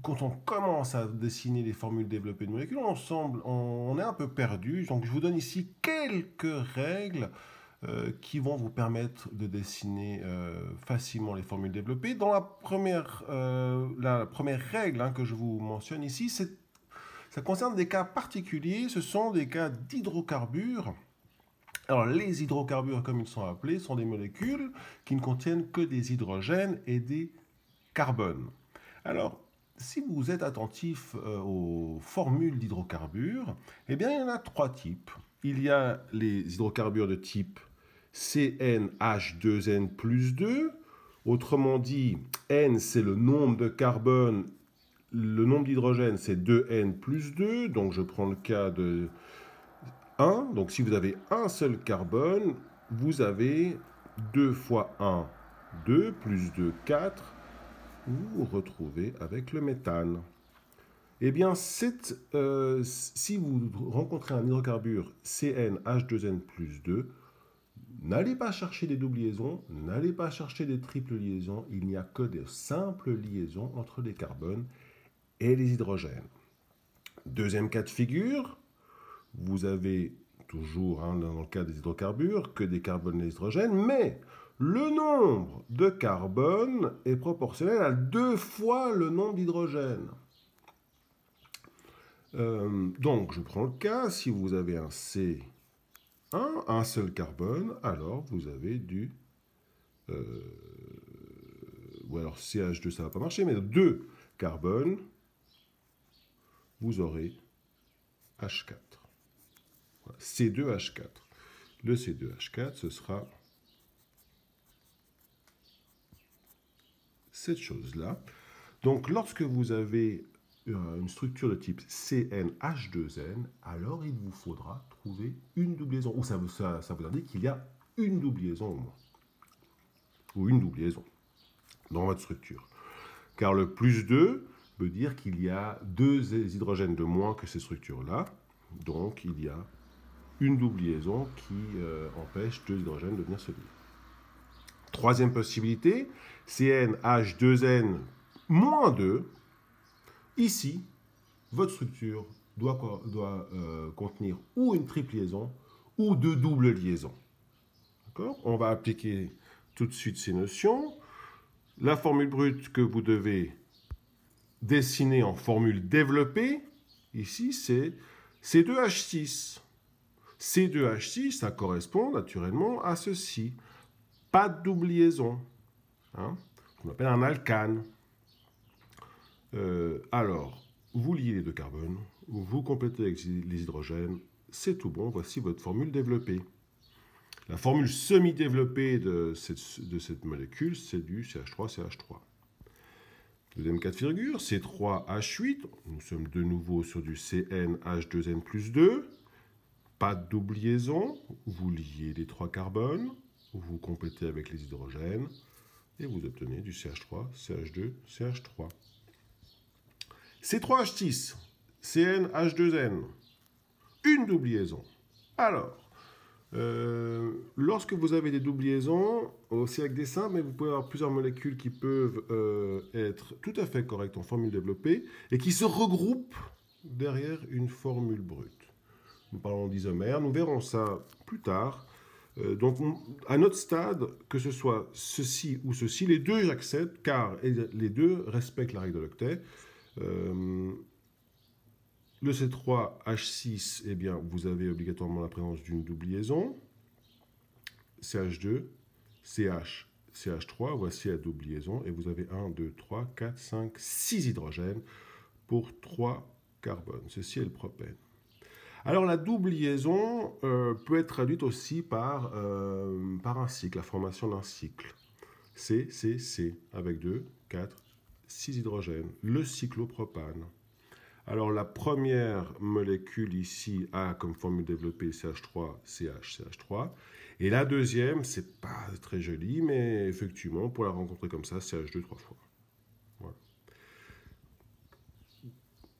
quand on commence à dessiner les formules développées de molécules, on est un peu perdu. Donc je vous donne ici quelques règles qui vont vous permettre de dessiner facilement les formules développées. Dans la première règle que je vous mentionne ici, ça concerne des cas particuliers, ce sont des cas d'hydrocarbures. Alors les hydrocarbures, comme ils sont appelés, sont des molécules qui ne contiennent que des hydrogènes et des carbones. Alors, si vous êtes attentif aux formules d'hydrocarbures, eh bien, il y en a trois types. Il y a les hydrocarbures de type CnH2n plus 2. Autrement dit, N, c'est le nombre de carbone, le nombre d'hydrogène, c'est 2n plus 2. Donc, je prends le cas de 1. Donc, si vous avez un seul carbone, vous avez 2 fois 1, 2, plus 2, 4. Vous vous retrouvez avec le méthane. Eh bien, si vous rencontrez un hydrocarbure CnH2n plus 2, n'allez pas chercher des doubles liaisons, n'allez pas chercher des triples liaisons, il n'y a que de simples liaisons entre les carbones et les hydrogènes. Deuxième cas de figure, vous avez toujours, dans le cas des hydrocarbures, que des carbones et des hydrogènes, mais le nombre de carbone est proportionnel à 2 fois le nombre d'hydrogènes. Donc, je prends le cas, si vous avez un un seul carbone, alors vous avez ou alors CH2, ça ne va pas marcher, mais deux carbones, vous aurez H4. Voilà, C2H4. Le C2H4, ce sera cette chose-là. Donc, lorsque vous avez une structure de type CnH2n, alors il vous faudra trouver une double liaison. Ou ça vous indique qu'il y a une double liaison au moins. Ou une double liaison dans votre structure. Car le plus 2 veut dire qu'il y a deux hydrogènes de moins que ces structures-là. Donc, il y a une double liaison qui empêche deux hydrogènes de venir se lier. Troisième possibilité, CnH2n moins 2. Ici, votre structure doit contenir ou une triple liaison ou deux doubles liaisons. On va appliquer tout de suite ces notions. La formule brute que vous devez dessiner en formule développée, ici, c'est C2H6. C2H6, ça correspond naturellement à ceci. Pas de double liaison. On appelle un alcane. Alors, vous liez les deux carbones, vous complétez avec les hydrogènes, c'est tout bon, voici votre formule développée. La formule semi-développée de cette molécule, c'est du CH3CH3. Deuxième cas de figure, C3H8, nous sommes de nouveau sur du CnH2n plus 2, pas de double liaison, vous liez les trois carbones, vous complétez avec les hydrogènes, et vous obtenez du CH3, CH2, CH3. C3H6, CnH2n, une double liaison. Alors, lorsque vous avez des doubles liaisons, aussi avec des simples, mais vous pouvez avoir plusieurs molécules qui peuvent être tout à fait correctes en formule développée et qui se regroupent derrière une formule brute. Nous parlons d'isomères, nous verrons ça plus tard. Donc, à notre stade, que ce soit ceci ou ceci, les deux j'accepte car les deux respectent la règle de l'octet. Le C3H6, eh bien, vous avez obligatoirement la présence d'une double liaison. CH2, CH, CH3, voici la double liaison. Et vous avez 1, 2, 3, 4, 5, 6 hydrogènes pour 3 carbones. Ceci est le propène. Alors la double liaison peut être traduite aussi par un cycle, la formation d'un cycle. C, C, C, avec 2, 4, 6 hydrogènes. Le cyclopropane. Alors la première molécule ici a comme formule développée CH3, CH, CH3. Et la deuxième, c'est pas très joli, mais effectivement, pour la rencontrer comme ça, CH2 3 fois. Voilà.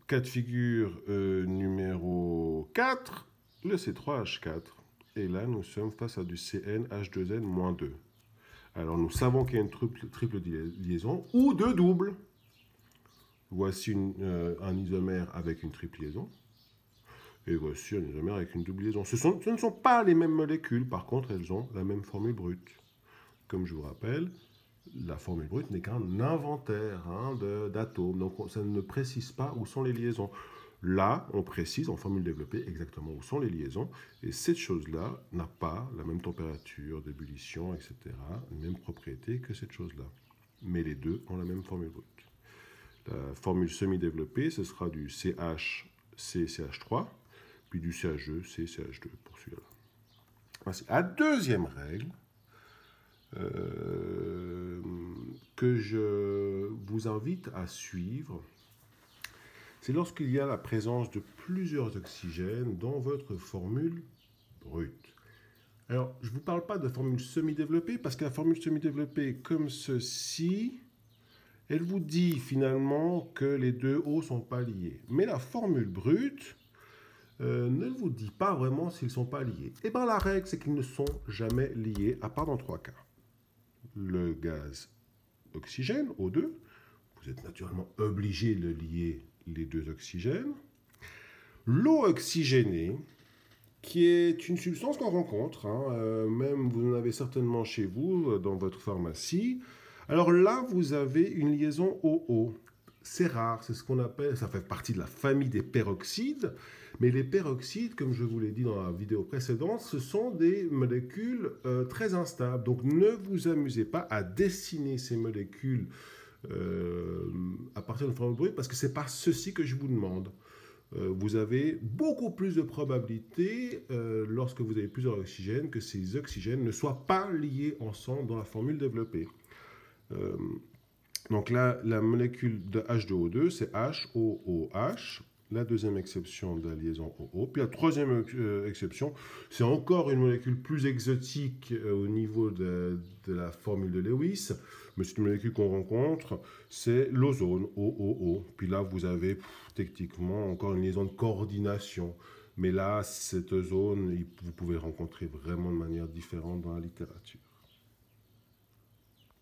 Cas de figure numéro 4, le C3H4. Et là, nous sommes face à du CnH2n-2. Alors nous savons qu'il y a une triple liaison ou deux doubles. Voici un isomère avec une triple liaison. Et voici un isomère avec une double liaison. Ce ne sont pas les mêmes molécules, par contre, elles ont la même formule brute. Comme je vous rappelle, la formule brute n'est qu'un inventaire d'atomes, donc ça ne précise pas où sont les liaisons. Là, on précise en formule développée exactement où sont les liaisons, et cette chose-là n'a pas la même température d'ébullition, etc., les mêmes propriétés que cette chose-là. Mais les deux ont la même formule brute. La formule semi-développée, ce sera du CH, CH3, puis du CH2, CH2 pour celui-là. Voici la deuxième règle que je vous invite à suivre. C'est lorsqu'il y a la présence de plusieurs oxygènes dans votre formule brute. Alors, je ne vous parle pas de formule semi-développée, parce que la formule semi-développée, comme ceci, elle vous dit finalement que les deux O ne sont pas liés. Mais la formule brute ne vous dit pas vraiment s'ils ne sont pas liés. Et bien la règle, c'est qu'ils ne sont jamais liés, à part dans 3 cas. Le gaz oxygène, O2, vous êtes naturellement obligé de lier les deux oxygènes. L'eau oxygénée, qui est une substance qu'on rencontre, même vous en avez certainement chez vous, dans votre pharmacie. Alors là, vous avez une liaison OO. C'est rare, c'est ce qu'on appelle, ça fait partie de la famille des peroxydes, mais les peroxydes, comme je vous l'ai dit dans la vidéo précédente, ce sont des molécules très instables. Donc ne vous amusez pas à dessiner ces molécules à partir de formule brute, parce que ce n'est pas ceci que je vous demande. Vous avez beaucoup plus de probabilité, lorsque vous avez plusieurs oxygènes, que ces oxygènes ne soient pas liés ensemble dans la formule développée. Donc là, la molécule de H2O2, c'est HOOH. La deuxième exception de la liaison OO. Puis la troisième exception, c'est encore une molécule plus exotique au niveau de la formule de Lewis. Mais c'est une molécule qu'on rencontre, c'est l'ozone, OOO. Puis là, vous avez techniquement encore une liaison de coordination. Mais là, cette ozone, vous pouvez rencontrer vraiment de manière différente dans la littérature.